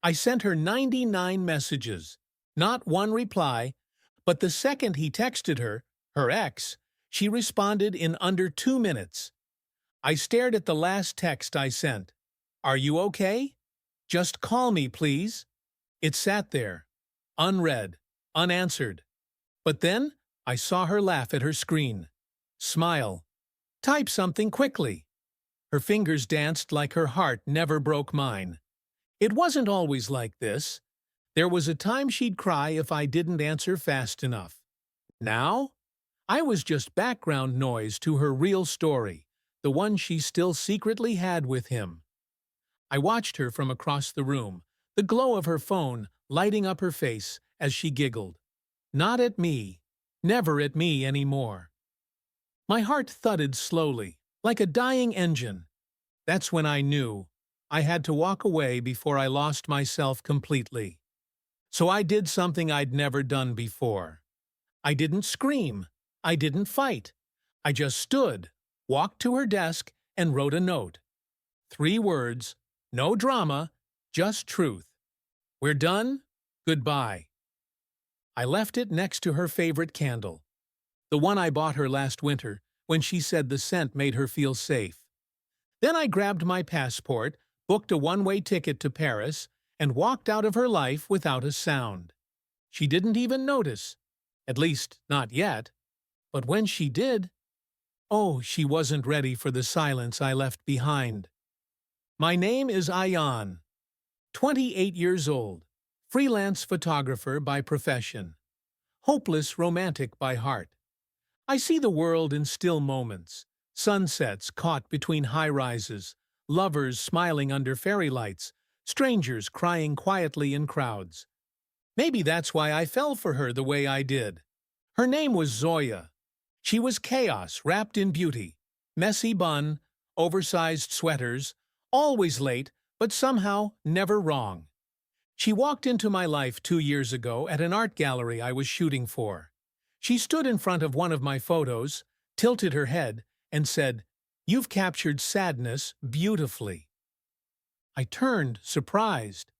I sent her 99 messages, not one reply, but the second he texted her, her ex, she responded in under 2 minutes. I stared at the last text I sent. "Are you okay? Just call me, please." It sat there, unread, unanswered. But then I saw her laugh at her screen. Smile. Type something quickly. Her fingers danced like her heart never broke mine. It wasn't always like this. There was a time she'd cry if I didn't answer fast enough. Now, I was just background noise to her real story, the one she still secretly had with him. I watched her from across the room, the glow of her phone lighting up her face as she giggled. Not at me, never at me anymore. My heart thudded slowly, like a dying engine. That's when I knew I had to walk away before I lost myself completely. So I did something I'd never done before. I didn't scream. I didn't fight. I just stood, walked to her desk, and wrote a note. 3 words, no drama, just truth. We're done. Goodbye. I left it next to her favorite candle, the one I bought her last winter when she said the scent made her feel safe. Then I grabbed my passport, booked a one-way ticket to Paris, and walked out of her life without a sound. She didn't even notice, at least not yet. But when she did, oh, she wasn't ready for the silence I left behind. My name is Rayyan, 28 years old, freelance photographer by profession, hopeless romantic by heart. I see the world in still moments, sunsets caught between high-rises, lovers smiling under fairy lights, strangers crying quietly in crowds. Maybe that's why I fell for her the way I did. Her name was Zoya. She was chaos wrapped in beauty, messy bun, oversized sweaters, always late, but somehow never wrong. She walked into my life 2 years ago at an art gallery I was shooting for. She stood in front of one of my photos, tilted her head, and said, "You've captured sadness beautifully." I turned, surprised.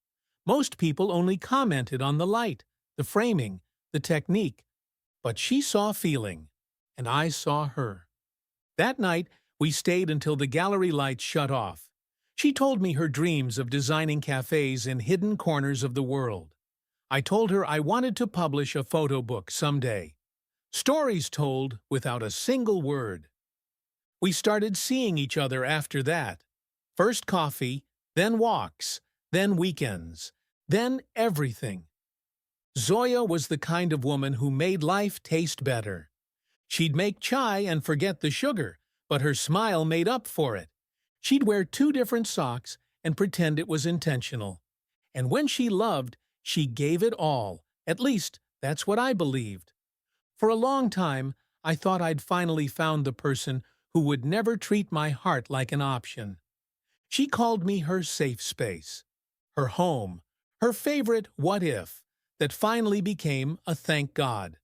Most people only commented on the light, the framing, the technique. But she saw feeling, and I saw her. That night, we stayed until the gallery lights shut off. She told me her dreams of designing cafes in hidden corners of the world. I told her I wanted to publish a photo book someday. Stories told without a single word. We started seeing each other after that. First coffee, then walks, then weekends, then everything. Zoya was the kind of woman who made life taste better. She'd make chai and forget the sugar, but her smile made up for it. She'd wear 2 different socks and pretend it was intentional. And when she loved, she gave it all. At least, that's what I believed. For a long time, I thought I'd finally found the person who would never treat my heart like an option. She called me her safe space, her home, her favorite what if, that finally became a thank God.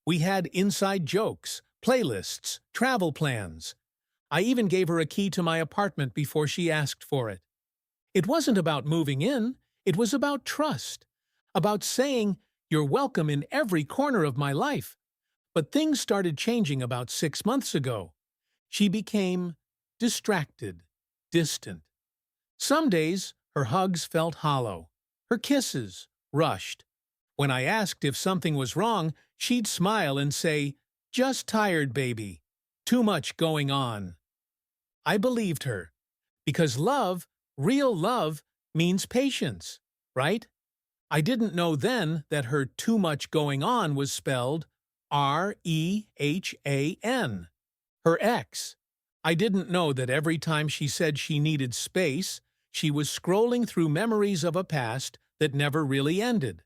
We had inside jokes, playlists, travel plans. I even gave her a key to my apartment before she asked for it. It wasn't about moving in, it was about trust, about saying, "You're welcome in every corner of my life." But things started changing about 6 months ago. She became distracted, distant. Some days, her hugs felt hollow, her kisses rushed. When I asked if something was wrong, she'd smile and say, "Just tired, baby. Too much going on." I believed her, because love, real love, means patience, right? I didn't know then that her too much going on was spelled Rehhan, her ex. I didn't know that every time she said she needed space, she was scrolling through memories of a past that never really ended.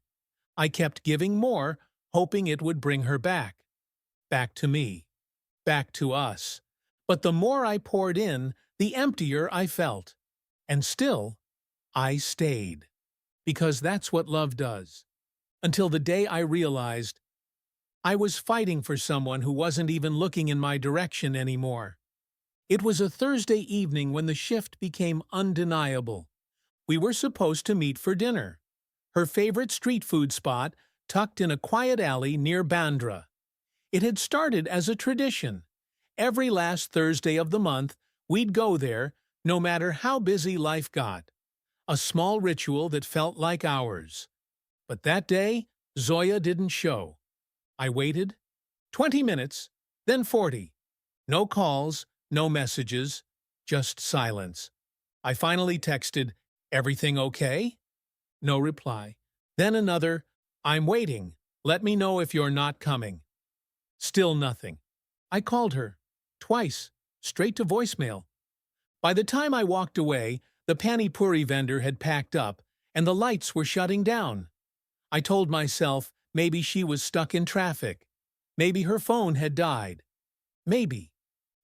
I kept giving more, hoping it would bring her back. Back to me. Back to us. But the more I poured in, the emptier I felt. And still, I stayed. Because that's what love does. Until the day I realized I was fighting for someone who wasn't even looking in my direction anymore. It was a Thursday evening when the shift became undeniable. We were supposed to meet for dinner. Her favorite street food spot tucked in a quiet alley near Bandra. It had started as a tradition. Every last Thursday of the month, we'd go there, no matter how busy life got. A small ritual that felt like ours. But that day, Zoya didn't show. I waited. 20 minutes, then 40. No calls, no messages, just silence. I finally texted, "Everything okay?" No reply. Then another, "I'm waiting. Let me know if you're not coming." Still nothing. I called her. Twice. Straight to voicemail. By the time I walked away, the pani puri vendor had packed up, and the lights were shutting down. I told myself maybe she was stuck in traffic. Maybe her phone had died. Maybe.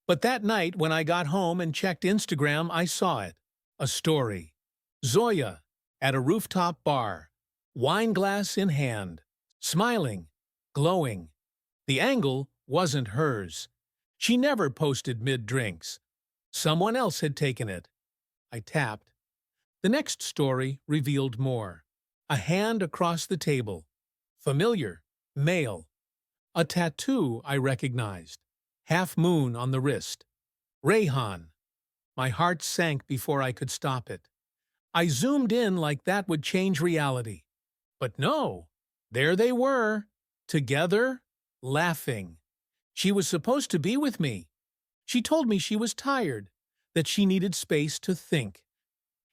But that night when I got home and checked Instagram, I saw it. A story. Zoya, at a rooftop bar, wine glass in hand, smiling, glowing. The angle wasn't hers. She never posted mid-drinks. Someone else had taken it. I tapped. The next story revealed more. A hand across the table. Familiar. Male. A tattoo I recognized. Half moon on the wrist. Rayyan. My heart sank before I could stop it. I zoomed in like that would change reality. But no. There they were. Together. Laughing. She was supposed to be with me. She told me she was tired, that she needed space to think.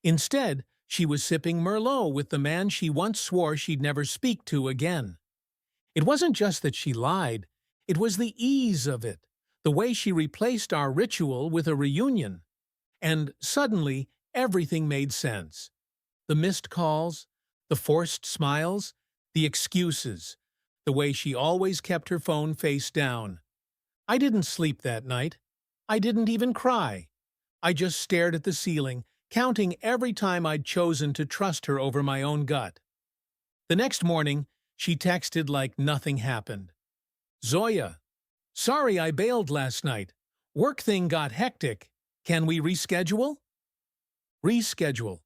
Instead, she was sipping Merlot with the man she once swore she'd never speak to again. It wasn't just that she lied, it was the ease of it, the way she replaced our ritual with a reunion. And suddenly, everything made sense. The missed calls, the forced smiles, the excuses, the way she always kept her phone face down. I didn't sleep that night. I didn't even cry. I just stared at the ceiling, counting every time I'd chosen to trust her over my own gut. The next morning, she texted like nothing happened. "Zoya, sorry I bailed last night. Work thing got hectic. Can we reschedule?" Reschedule.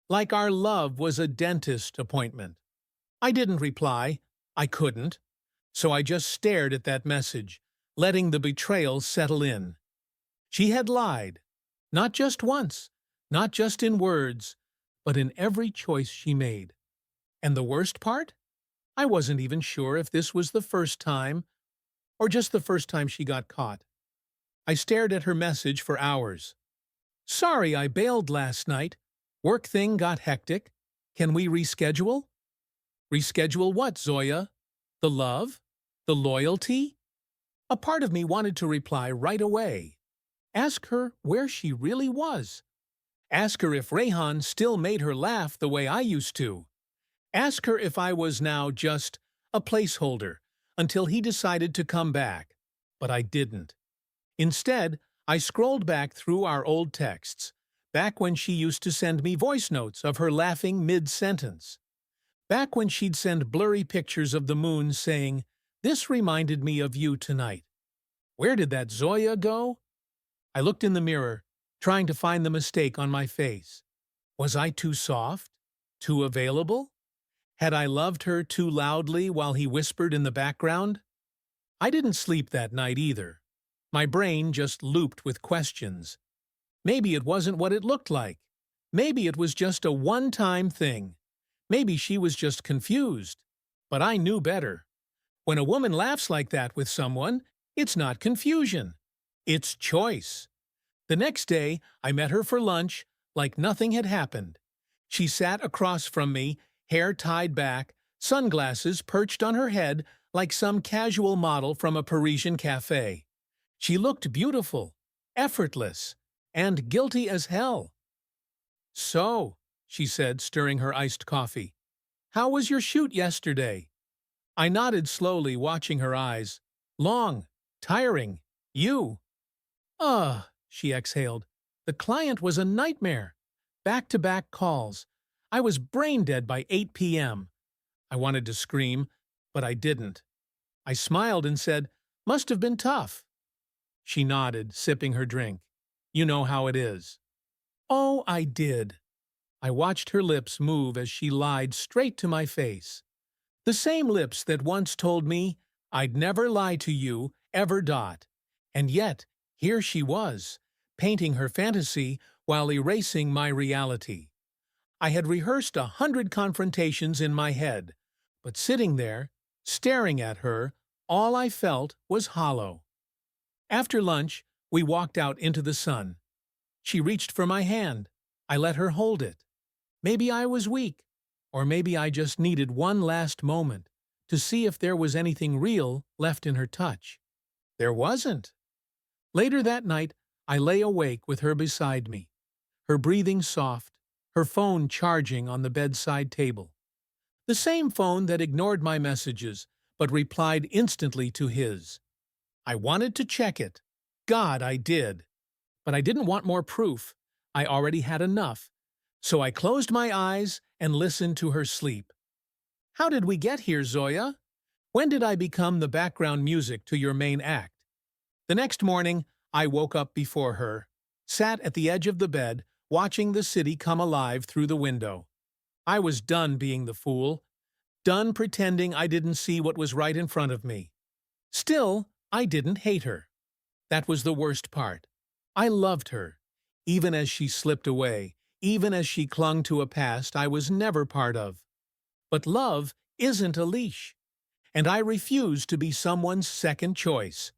Like our love was a dentist appointment. I didn't reply. I couldn't. So I just stared at that message, letting the betrayal settle in. She had lied. Not just once, not just in words, but in every choice she made. And the worst part? I wasn't even sure if this was the first time, or just the first time she got caught. I stared at her message for hours. "Sorry I bailed last night. Work thing got hectic. Can we reschedule?" Reschedule what, Zoya? The love? The loyalty? A part of me wanted to reply right away. Ask her where she really was. Ask her if Rayyan still made her laugh the way I used to. Ask her if I was now just a placeholder until he decided to come back. But I didn't. Instead, I scrolled back through our old texts, back when she used to send me voice notes of her laughing mid-sentence. Back when she'd send blurry pictures of the moon saying, "This reminded me of you tonight." Where did that Zoya go? I looked in the mirror, trying to find the mistake on my face. Was I too soft? Too available? Had I loved her too loudly while he whispered in the background? I didn't sleep that night either. My brain just looped with questions. Maybe it wasn't what it looked like. Maybe it was just a one-time thing. Maybe she was just confused. But I knew better. When a woman laughs like that with someone, it's not confusion. It's choice. The next day, I met her for lunch like nothing had happened. She sat across from me, hair tied back, sunglasses perched on her head like some casual model from a Parisian cafe. She looked beautiful, effortless, and guilty as hell. "So," she said, stirring her iced coffee, "how was your shoot yesterday?" I nodded slowly, watching her eyes. "Long, tiring. You?" "Ugh," she exhaled. "The client was a nightmare. Back-to-back calls. I was brain-dead by 8 p.m. I wanted to scream, but I didn't. I smiled and said, "Must have been tough." She nodded, sipping her drink. "You know how it is." Oh, I did. I watched her lips move as she lied straight to my face. The same lips that once told me, "I'd never lie to you, ever dot." And yet, here she was, painting her fantasy while erasing my reality. I had rehearsed 100 confrontations in my head, but sitting there, staring at her, all I felt was hollow. After lunch, we walked out into the sun. She reached for my hand. I let her hold it. Maybe I was weak, or maybe I just needed one last moment to see if there was anything real left in her touch. There wasn't. Later that night, I lay awake with her beside me, her breathing soft, her phone charging on the bedside table. The same phone that ignored my messages, but replied instantly to his. I wanted to check it. God, I did. But I didn't want more proof. I already had enough. So I closed my eyes and listened to her sleep. How did we get here, Zoya? When did I become the background music to your main act? The next morning, I woke up before her, sat at the edge of the bed, watching the city come alive through the window. I was done being the fool, done pretending I didn't see what was right in front of me. Still, I didn't hate her. That was the worst part. I loved her, even as she slipped away, even as she clung to a past I was never part of. But love isn't a leash, and I refused to be someone's second choice.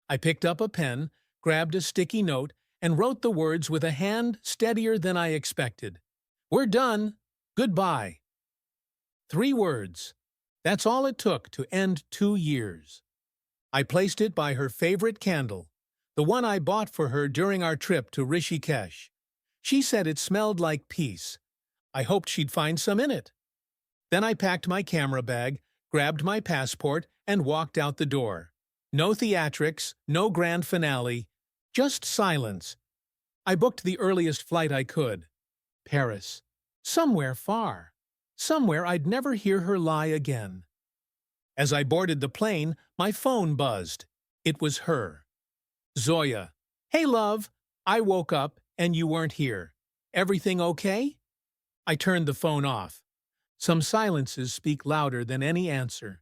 I picked up a pen, grabbed a sticky note, and wrote the words with a hand steadier than I expected. We're done. Goodbye. 3 words. That's all it took to end 2 years. I placed it by her favorite candle, the one I bought for her during our trip to Rishikesh. She said it smelled like peace. I hoped she'd find some in it. Then I packed my camera bag, grabbed my passport, and walked out the door. No theatrics, no grand finale, just silence. I booked the earliest flight I could. Paris. Somewhere far. Somewhere I'd never hear her lie again. As I boarded the plane, my phone buzzed. It was her. Zoya. Hey, love. I woke up and you weren't here. Everything okay? I turned the phone off. Some silences speak louder than any answer.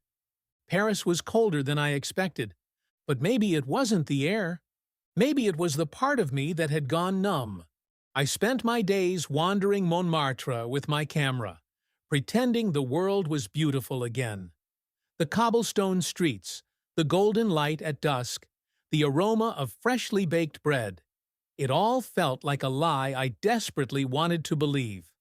Paris was colder than I expected, but maybe it wasn't the air. Maybe it was the part of me that had gone numb. I spent my days wandering Montmartre with my camera, pretending the world was beautiful again. The cobblestone streets, the golden light at dusk, the aroma of freshly baked bread. It all felt like a lie I desperately wanted to believe.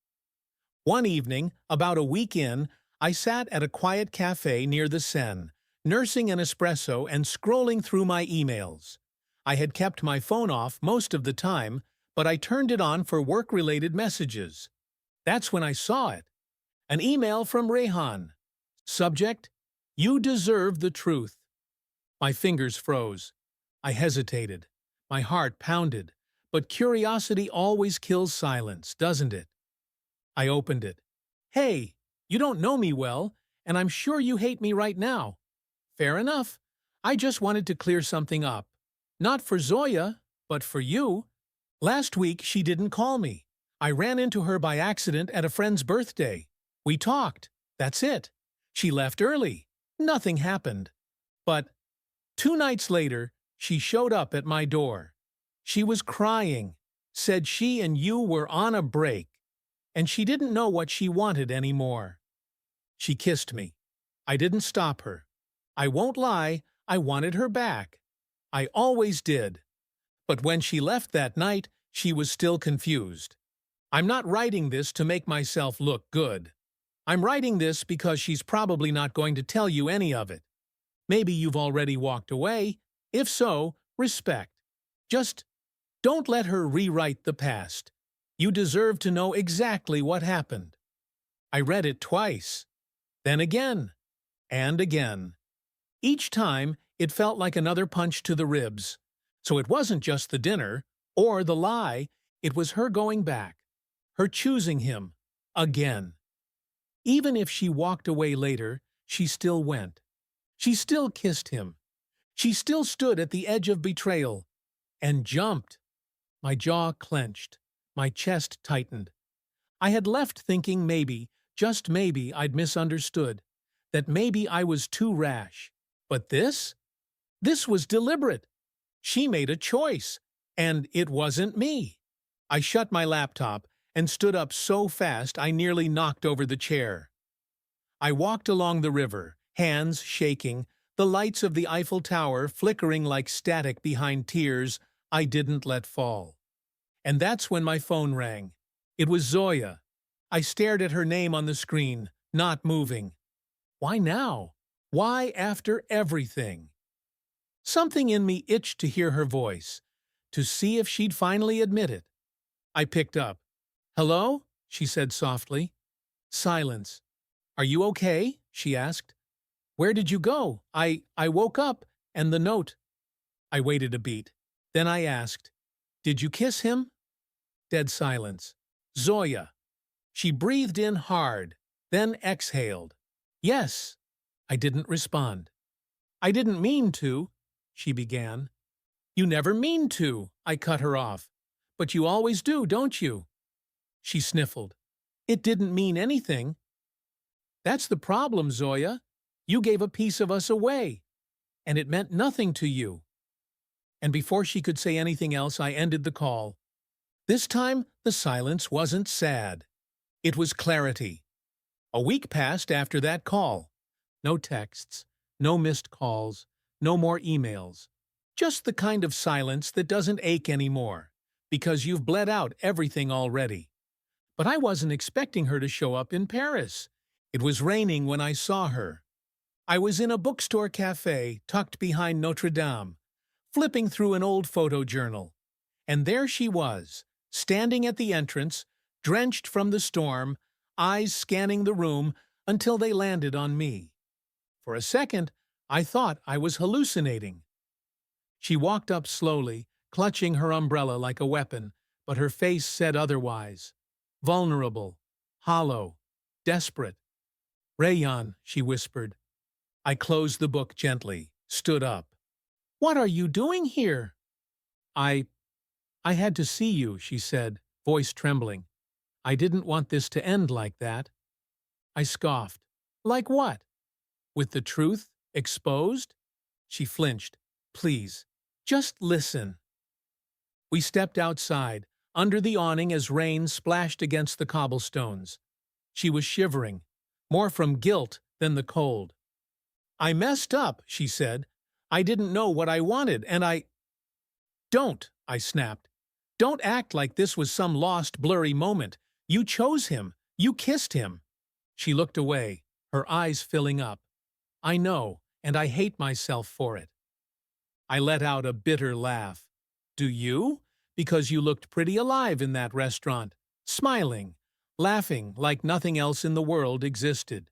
One evening, about a week in, I sat at a quiet cafe near the Seine, nursing an espresso and scrolling through my emails. I had kept my phone off most of the time, but I turned it on for work-related messages. That's when I saw it. An email from Rayyan. Subject: You deserve the truth. My fingers froze. I hesitated. My heart pounded. But curiosity always kills silence, doesn't it? I opened it. Hey, you don't know me well, and I'm sure you hate me right now. Fair enough. I just wanted to clear something up. Not for Zoya, but for you. Last week she didn't call me. I ran into her by accident at a friend's birthday. We talked. That's it. She left early. Nothing happened. But 2 nights later, she showed up at my door. She was crying, said she and you were on a break, and she didn't know what she wanted anymore. She kissed me. I didn't stop her. I won't lie, I wanted her back. I always did. But when she left that night, she was still confused. I'm not writing this to make myself look good. I'm writing this because she's probably not going to tell you any of it. Maybe you've already walked away. If so, respect. Just don't let her rewrite the past. You deserve to know exactly what happened. I read it twice, then again, and again. Each time, it felt like another punch to the ribs. So it wasn't just the dinner, or the lie, it was her going back, her choosing him, again. Even if she walked away later, she still went. She still kissed him. She still stood at the edge of betrayal, and jumped. My jaw clenched. My chest tightened. I had left thinking maybe, just maybe, I'd misunderstood, that maybe I was too rash. But this? This was deliberate. She made a choice, and it wasn't me. I shut my laptop and stood up so fast I nearly knocked over the chair. I walked along the river, hands shaking, the lights of the Eiffel Tower flickering like static behind tears I didn't let fall. And that's when my phone rang. It was Zoya. I stared at her name on the screen, not moving. Why now? Why after everything? Something in me itched to hear her voice, to see if she'd finally admit it. I picked up. "Hello?" she said softly. Silence. "Are you okay?" she asked. "Where did you go? I woke up, and the note." I waited a beat. Then I asked, "Did you kiss him?" Dead silence. "Zoya." She breathed in hard, then exhaled. "Yes." I didn't respond. "I didn't mean to," she began. "You never mean to," I cut her off. "But you always do, don't you?" She sniffled. "It didn't mean anything." "That's the problem, Zoya. You gave a piece of us away, and it meant nothing to you." And before she could say anything else, I ended the call. This time, the silence wasn't sad. It was clarity. A week passed after that call. No texts, no missed calls, no more emails. Just the kind of silence that doesn't ache anymore, because you've bled out everything already. But I wasn't expecting her to show up in Paris. It was raining when I saw her. I was in a bookstore cafe tucked behind Notre Dame, flipping through an old photo journal. And there she was, standing at the entrance, drenched from the storm, eyes scanning the room until they landed on me. For a second, I thought I was hallucinating. She walked up slowly, clutching her umbrella like a weapon, but her face said otherwise. Vulnerable, hollow, desperate. "Rayyan," she whispered. I closed the book gently, stood up. "What are you doing here?" I had to see you," she said, voice trembling. "I didn't want this to end like that." I scoffed. "Like what? With the truth exposed?" She flinched. "Please, just listen." We stepped outside, under the awning as rain splashed against the cobblestones. She was shivering, more from guilt than the cold. "I messed up," she said. "I didn't know what I wanted, and I—" "Don't," I snapped. "Don't act like this was some lost, blurry moment. You chose him. You kissed him." She looked away, her eyes filling up. "I know, and I hate myself for it." I let out a bitter laugh. "Do you? Because you looked pretty alive in that restaurant, smiling, laughing like nothing else in the world existed."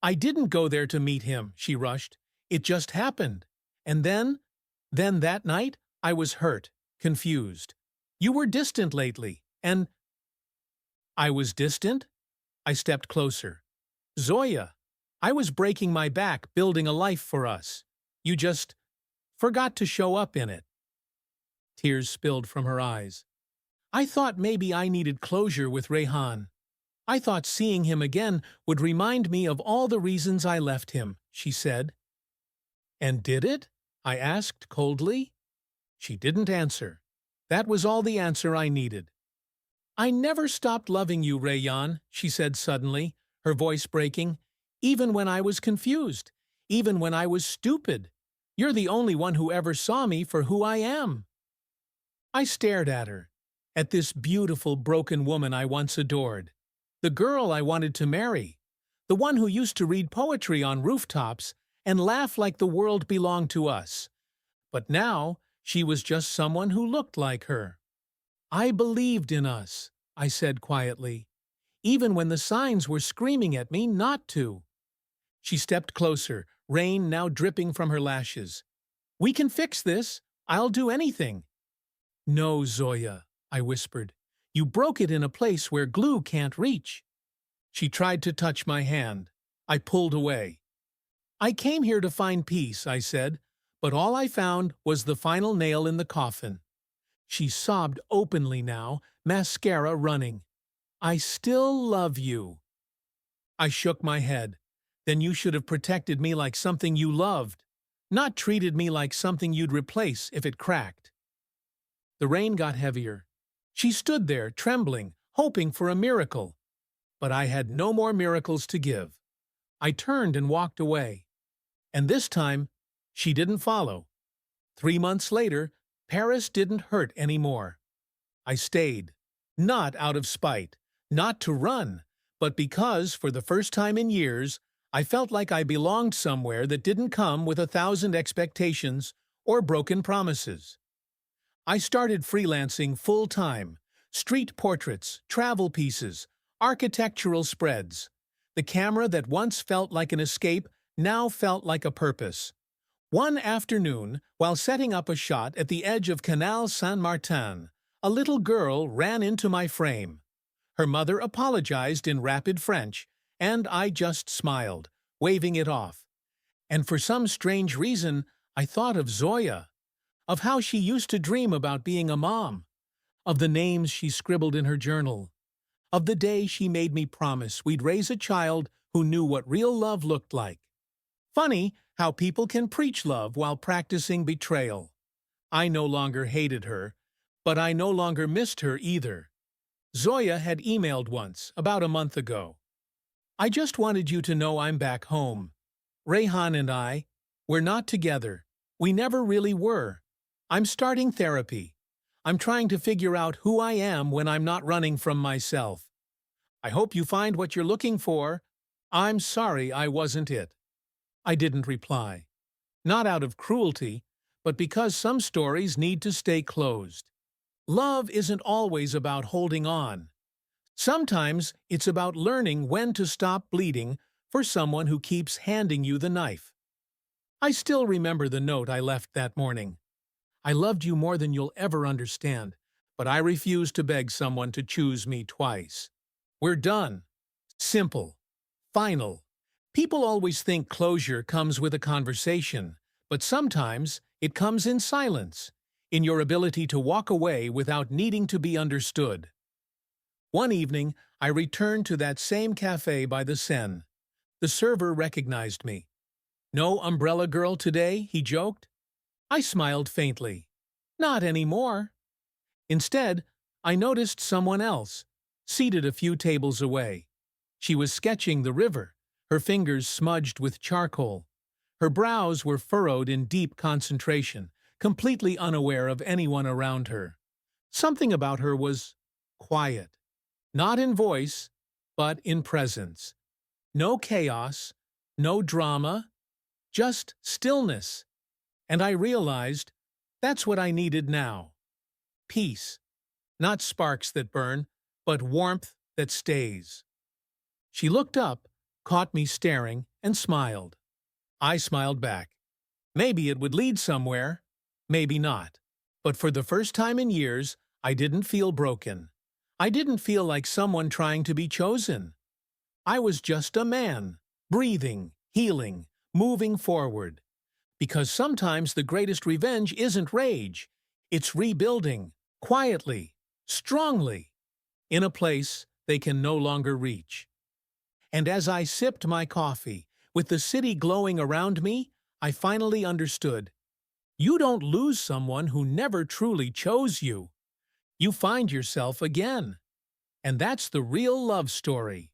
"I didn't go there to meet him," she rushed. "It just happened. And then that night, I was hurt, confused. You were distant lately, and—" "I was distant?" I stepped closer. "Zoya, I was breaking my back building a life for us. You just forgot to show up in it." Tears spilled from her eyes. "I thought maybe I needed closure with Rayyan. I thought seeing him again would remind me of all the reasons I left him," she said. "And did it?" I asked coldly. She didn't answer. That was all the answer I needed. "I never stopped loving you, Rayyan," she said suddenly, her voice breaking. "Even when I was confused. Even when I was stupid. You're the only one who ever saw me for who I am." I stared at her, at this beautiful, broken woman I once adored. The girl I wanted to marry. The one who used to read poetry on rooftops and laugh like the world belonged to us. But now, she was just someone who looked like her. "I believed in us," I said quietly, even when the signs were screaming at me not to. She stepped closer, rain now dripping from her lashes. "We can fix this. I'll do anything." "No, Zoya," I whispered. "You broke it in a place where glue can't reach." She tried to touch my hand. I pulled away. "I came here to find peace," I said, "but all I found was the final nail in the coffin." She sobbed openly now, mascara running. I still love you. I shook my head. Then you should have protected me like something you loved, not treated me like something you'd replace if it cracked. The rain got heavier. She stood there, trembling, hoping for a miracle. But I had no more miracles to give. I turned and walked away. And this time, she didn't follow. 3 months later, Paris didn't hurt anymore. I stayed, not out of spite, not to run, but because, for the first time in years, I felt like I belonged somewhere that didn't come with 1,000 expectations or broken promises. I started freelancing full-time, street portraits, travel pieces, architectural spreads. The camera that once felt like an escape now felt like a purpose. One afternoon, while setting up a shot at the edge of Canal Saint-Martin, a little girl ran into my frame. Her mother apologized in rapid French, and I just smiled, waving it off. And for some strange reason, I thought of Zoya, of how she used to dream about being a mom, of the names she scribbled in her journal, of the day she made me promise we'd raise a child who knew what real love looked like. Funny how people can preach love while practicing betrayal. I no longer hated her, but I no longer missed her either. Zoya had emailed once, about a month ago. I just wanted you to know I'm back home. Rayyan and I, we're not together. We never really were. I'm starting therapy. I'm trying to figure out who I am when I'm not running from myself. I hope you find what you're looking for. I'm sorry I wasn't it. I didn't reply. Not out of cruelty, but because some stories need to stay closed. Love isn't always about holding on. Sometimes it's about learning when to stop bleeding for someone who keeps handing you the knife. I still remember the note I left that morning. I loved you more than you'll ever understand, but I refuse to beg someone to choose me twice. We're done. Simple. Final. People always think closure comes with a conversation, but sometimes it comes in silence, in your ability to walk away without needing to be understood. One evening, I returned to that same cafe by the Seine. The server recognized me. "No umbrella girl today?" he joked. I smiled faintly. Not anymore. Instead, I noticed someone else, seated a few tables away. She was sketching the river, her fingers smudged with charcoal. Her brows were furrowed in deep concentration, completely unaware of anyone around her. Something about her was quiet. Not in voice, but in presence. No chaos, no drama, just stillness. And I realized that's what I needed now. Peace. Not sparks that burn, but warmth that stays. She looked up, caught me staring, and smiled. I smiled back. Maybe it would lead somewhere, maybe not. But for the first time in years, I didn't feel broken. I didn't feel like someone trying to be chosen. I was just a man, breathing, healing, moving forward. Because sometimes the greatest revenge isn't rage. It's rebuilding, quietly, strongly, in a place they can no longer reach. And as I sipped my coffee, with the city glowing around me, I finally understood. You don't lose someone who never truly chose you. You find yourself again. And that's the real love story.